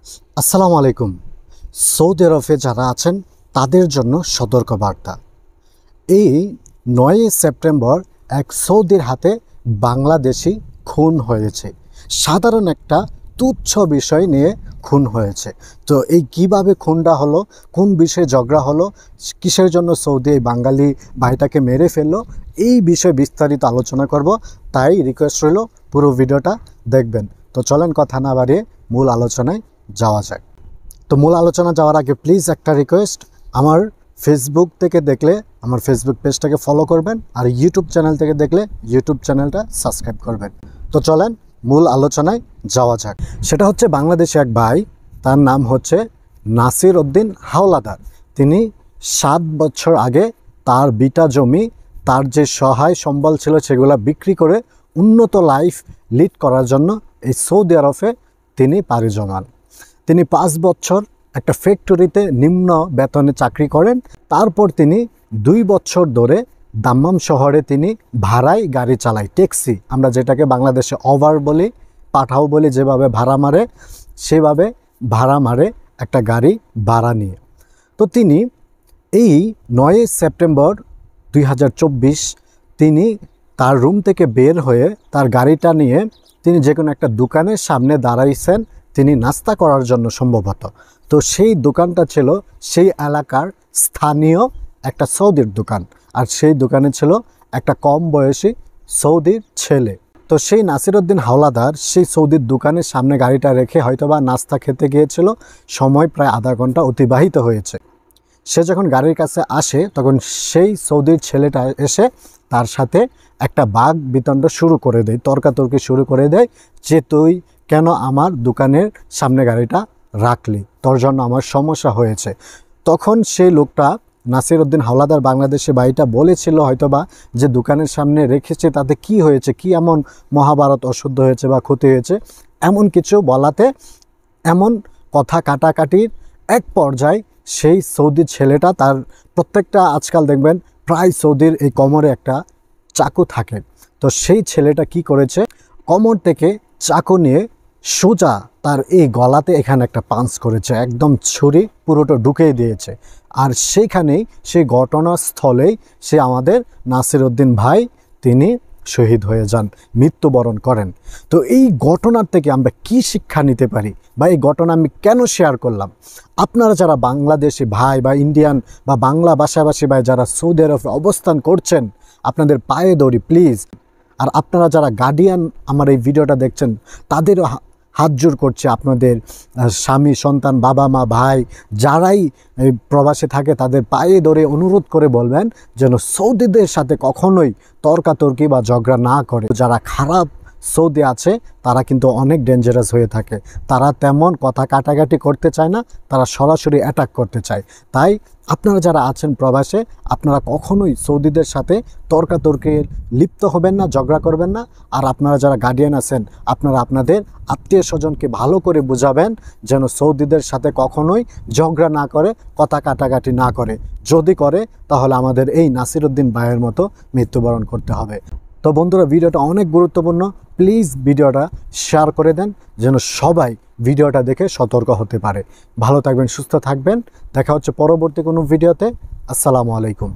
আসসালামু আলাইকুম। সৌদি আরবে যারা আছেন তাদের জন্য সতর্কবার্তা। এই ৯ সেপ্টেম্বর এক সৌদির হাতে বাংলাদেশি খুন হয়েছে। সাধারণ একটা তুচ্ছ বিষয় নিয়ে খুন হয়েছে। তো এই কিভাবে খুনটা হলো, কোন বিষয়ে ঝগড়া হলো, কিসের জন্য সৌদি এই বাঙালি ভাইটাকে মেরে ফেললো, এই বিষয়ে বিস্তারিত আলোচনা করব। তাই রিকোয়েস্ট রইল পুরো ভিডিওটা দেখবেন। তো চলেন কথা না বাড়িয়ে মূল আলোচনায় যাওয়া যায়। তো মূল আলোচনা যাওয়ার আগে প্লিজ একটা রিকোয়েস্ট, আমার ফেসবুক থেকে দেখলে আমার ফেসবুক পেজটাকে ফলো করবেন, আর ইউটিউব চ্যানেল থেকে দেখলে ইউটিউব চ্যানেলটা সাবস্ক্রাইব করবেন। তো চলেন মূল আলোচনায় যাওয়া যাক। সেটা হচ্ছে বাংলাদেশে এক ভাই, তার নাম হচ্ছে নাসির উদ্দিন হাওলাদার। তিনি 7 বছর আগে তার বিটা জমি, তার যে সহায় সম্বল ছিল সেগুলো বিক্রি করে উন্নত লাইফ লিড করার জন্য এই সৌদি আরবে তিনি পাড়ি জমান। তিনি 5 বছর একটা ফ্যাক্টরিতে নিম্ন বেতনে চাকরি করেন। তারপর তিনি 2 বছর ধরে দাম্মাম শহরে তিনি ভাড়ায় গাড়ি চালায়, ট্যাক্সি, আমরা যেটাকে বাংলাদেশে ওভার বলি, পাঠাও বলি, যেভাবে ভাড়া মারে সেভাবে ভাড়া মারে একটা গাড়ি ভাড়া নিয়ে। তো তিনি এই 9 সেপ্টেম্বর 2024 তিনি তার রুম থেকে বের হয়ে তার গাড়িটা নিয়ে তিনি যে কোনো একটা দোকানের সামনে দাঁড়াইছেন, তিনি নাস্তা করার জন্য সম্ভবত। তো সেই দোকানটা ছিল সেই এলাকার স্থানীয় একটা সৌদির দোকান, আর সেই দোকানে ছিল একটা কম বয়সী সৌদির ছেলে। তো সেই নাসির উদ্দিন হাওলাদার সেই সৌদির দোকানের সামনে গাড়িটা রেখে হয়তোবা নাস্তা খেতে গিয়েছিল। সময় প্রায় আধা ঘন্টা অতিবাহিত হয়েছে। সে যখন গাড়ির কাছে আসে তখন সেই সৌদির ছেলেটা এসে তার সাথে একটা বাক বিতণ্ডা শুরু করে দেয়, তর্কাতর্কি শুরু করে দেয় যে তুই কেন আমার দোকানের সামনে গাড়িটা রাখলি, তোর জন্য আমার সমস্যা হয়েছে। তখন সেই লোকটা নাসির উদ্দিন হাওলাদার বাংলাদেশে বাড়িটা বলেছিল হয়তোবা যে দোকানের সামনে রেখেছে তাতে কি হয়েছে, কি এমন মহাভারত অশুদ্ধ হয়েছে বা ক্ষতি হয়েছে, এমন কিছু বলাতে এমন কথা কাটাকাটির এক পর্যায়ে সেই সৌদির ছেলেটা, তার প্রত্যেকটা আজকাল দেখবেন প্রায় সৌদির এই কোমরে একটা চাকু থাকে, তো সেই ছেলেটা কি করেছে, কোমর থেকে চাকু নিয়ে সোজা তার এই গলাতে এখানে একটা পাঞ্চ করেছে, একদম ছুরি পুরোটা ঢুকিয়ে দিয়েছে। আর সেইখানেই সেই ঘটনাস্থলেই সে আমাদের নাসির উদ্দিন ভাই তিনি শহীদ হয়ে যান, মৃত্যুবরণ করেন। তো এই ঘটনার থেকে আমরা কি শিক্ষা নিতে পারি, বা এই ঘটনা আমি কেন শেয়ার করলাম? আপনারা যারা বাংলাদেশি ভাই বা ইন্ডিয়ান বা বাংলা ভাষাভাষী ভাই যারা সৌদি আরবে অবস্থান করছেন, আপনাদের পায়ে ধরি প্লিজ। আর আপনারা যারা গার্ডিয়ান আমার এই ভিডিওটা দেখছেন, তাদেরও হাত জোর করছে, আপনাদের স্বামী, সন্তান, বাবা মা, ভাই যারাই প্রবাসে থাকে তাদের পায়ে ধরে অনুরোধ করে বলবেন যেন সৌদিদের সাথে কখনোই তর্কাতর্কি বা ঝগড়া না করে। যারা খারাপ সৌদি আছে তারা কিন্তু অনেক ডেঞ্জারাস হয়ে থাকে, তারা তেমন কথা কাটাকাটি করতে চায় না, তারা সরাসরি অ্যাটাক করতে চায়। তাই আপনারা যারা আছেন প্রবাসে, আপনারা কখনোই সৌদিদের সাথে তর্কাতর্কে লিপ্ত হবেন না, ঝগড়া করবেন না। আর আপনারা যারা গার্ডিয়ান আছেন, আপনারা আপনাদের আত্মীয় স্বজনকে ভালো করে বুঝাবেন যেন সৌদিদের সাথে কখনোই ঝগড়া না করে, কথা কাটাকাটি না করে। যদি করে তাহলে আমাদের এই নাসির উদ্দিন ভাইয়ের মতো মৃত্যুবরণ করতে হবে। তো বন্ধুরা, ভিডিওটা অনেক গুরুত্বপূর্ণ, প্লিজ ভিডিওটা শেয়ার করে দেন যেন সবাই ভিডিওটা দেখে সতর্ক হতে পারে। ভালো থাকবেন, সুস্থ থাকবেন, দেখা হচ্ছে পরবর্তী কোনো ভিডিওতে। আসসালামু আলাইকুম।